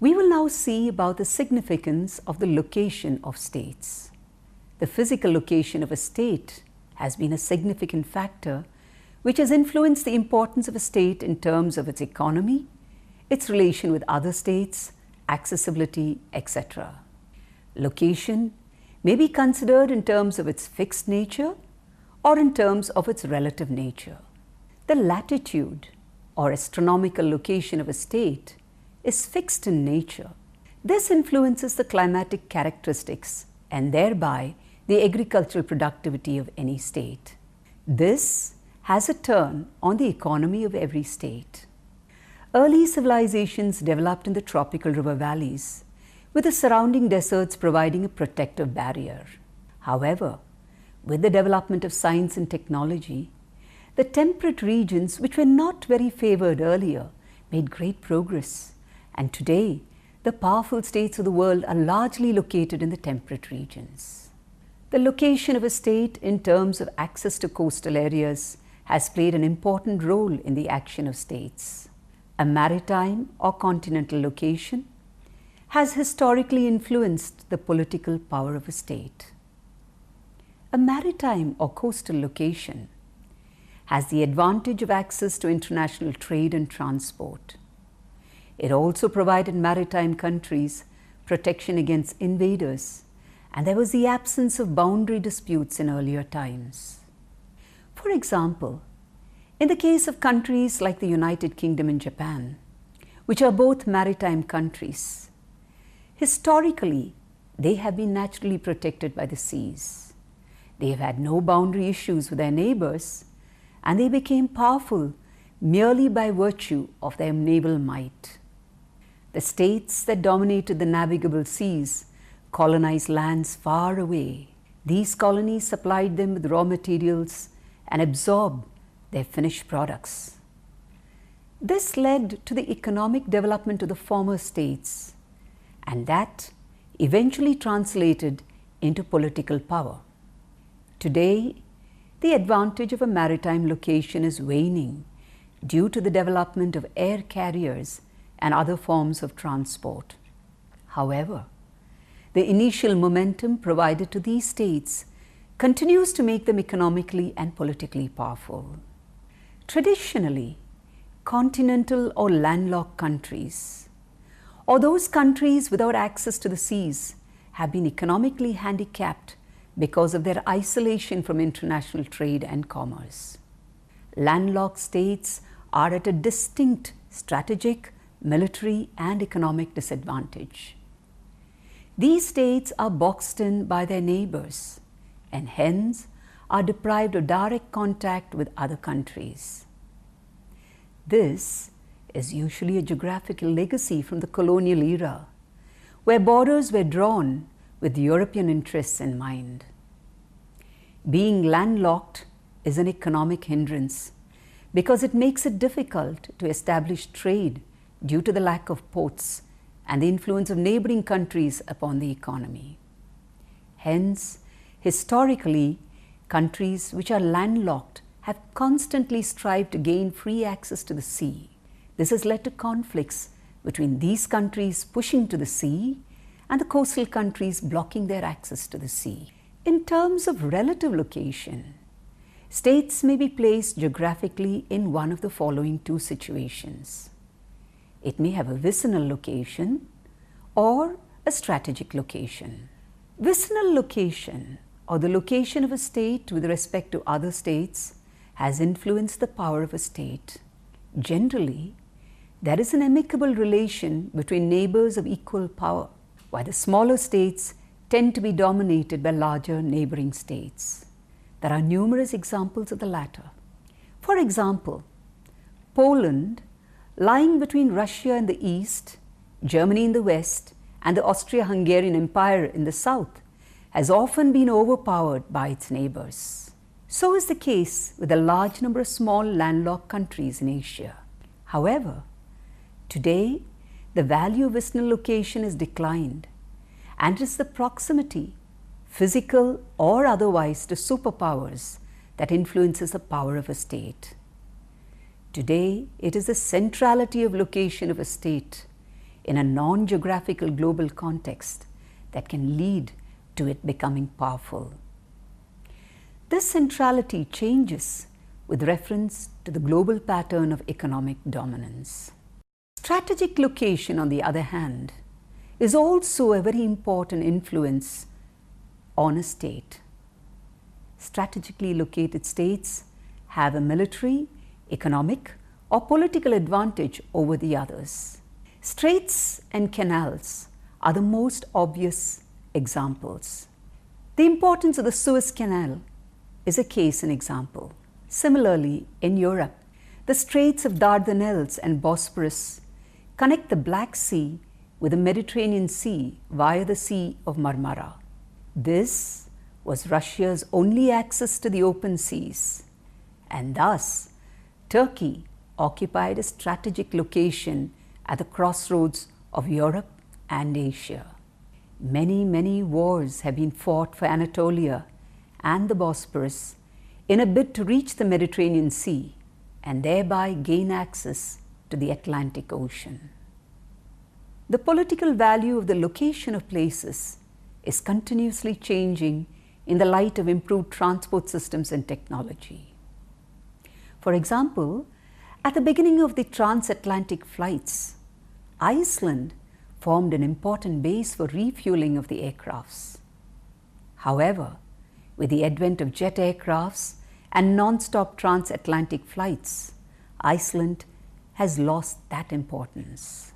We will now see about the significance of the location of states. The physical location of a state has been a significant factor which has influenced the importance of a state in terms of its economy, its relation with other states, accessibility, etc. Location may be considered in terms of its fixed nature or in terms of its relative nature. The latitude or astronomical location of a state is fixed in nature. This influences the climatic characteristics and thereby the agricultural productivity of any state. This has a turn on the economy of every state. Early civilizations developed in the tropical river valleys, with the surrounding deserts providing a protective barrier. However, with the development of science and technology, the temperate regions, which were not very favored earlier, made great progress, and today the powerful states of the world are largely located in the temperate regions. The location of a state in terms of access to coastal areas has played an important role in the action of states. A maritime or continental location has historically influenced the political power of a state. A maritime or coastal location has the advantage of access to international trade and transport. It also provided maritime countries protection against invaders, and there was the absence of boundary disputes in earlier times. For example, in the case of countries like the United Kingdom and Japan, which are both maritime countries, historically they have been naturally protected by the seas. They have had no boundary issues with their neighbors, and they became powerful merely by virtue of their naval might. The states that dominated the navigable seas colonized lands far away. These colonies supplied them with raw materials and absorbed their finished products. This led to the economic development of the former states, and that eventually translated into political power. Today, the advantage of a maritime location is waning due to the development of air carriers and other forms of transport. However, the initial momentum provided to these states continues to make them economically and politically powerful. Traditionally, continental or landlocked countries, or those countries without access to the seas, have been economically handicapped because of their isolation from international trade and commerce. Landlocked states are at a distinct strategic, military, and economic disadvantage. These states are boxed in by their neighbors and hence are deprived of direct contact with other countries. This is usually a geographical legacy from the colonial era, where borders were drawn with European interests in mind. Being landlocked is an economic hindrance because it makes it difficult to establish trade due to the lack of ports and the influence of neighboring countries upon the economy. Hence, historically, countries which are landlocked have constantly strived to gain free access to the sea. This has led to conflicts between these countries pushing to the sea and the coastal countries blocking their access to the sea. In terms of relative location, states may be placed geographically in one of the following two situations. It may have a vicinal location or a strategic location. Vicinal location, or the location of a state with respect to other states, has influenced the power of a state. Generally, there is an amicable relation between neighbors of equal power, while the smaller states tend to be dominated by larger neighboring states. There are numerous examples of the latter. For example, Poland, lying between Russia in the east, Germany in the west, and the Austria-Hungarian Empire in the south, has often been overpowered by its neighbors. So is the case with a large number of small landlocked countries in Asia. However, today the value of vicinal location has declined, and it is the proximity, physical or otherwise, to superpowers that influences the power of a state. Today, it is the centrality of location of a state in a non-geographical global context that can lead to it becoming powerful. This centrality changes with reference to the global pattern of economic dominance. Strategic location, on the other hand, is also a very important influence on a state. Strategically located states have a military, economic, or political advantage over the others. Straits and canals are the most obvious examples. The importance of the Suez Canal is a case in example. Similarly, in Europe, the Straits of Dardanelles and Bosporus connect the Black Sea with the Mediterranean Sea via the Sea of Marmara. This was Russia's only access to the open seas, and thus Turkey occupied a strategic location at the crossroads of Europe and Asia. Many wars have been fought for Anatolia and the Bosporus in a bid to reach the Mediterranean Sea and thereby gain access to the Atlantic Ocean. The political value of the location of places is continuously changing in the light of improved transport systems and technology. For example, at the beginning of the transatlantic flights, Iceland formed an important base for refueling of the aircrafts. However, with the advent of jet aircrafts and non-stop transatlantic flights, Iceland has lost that importance.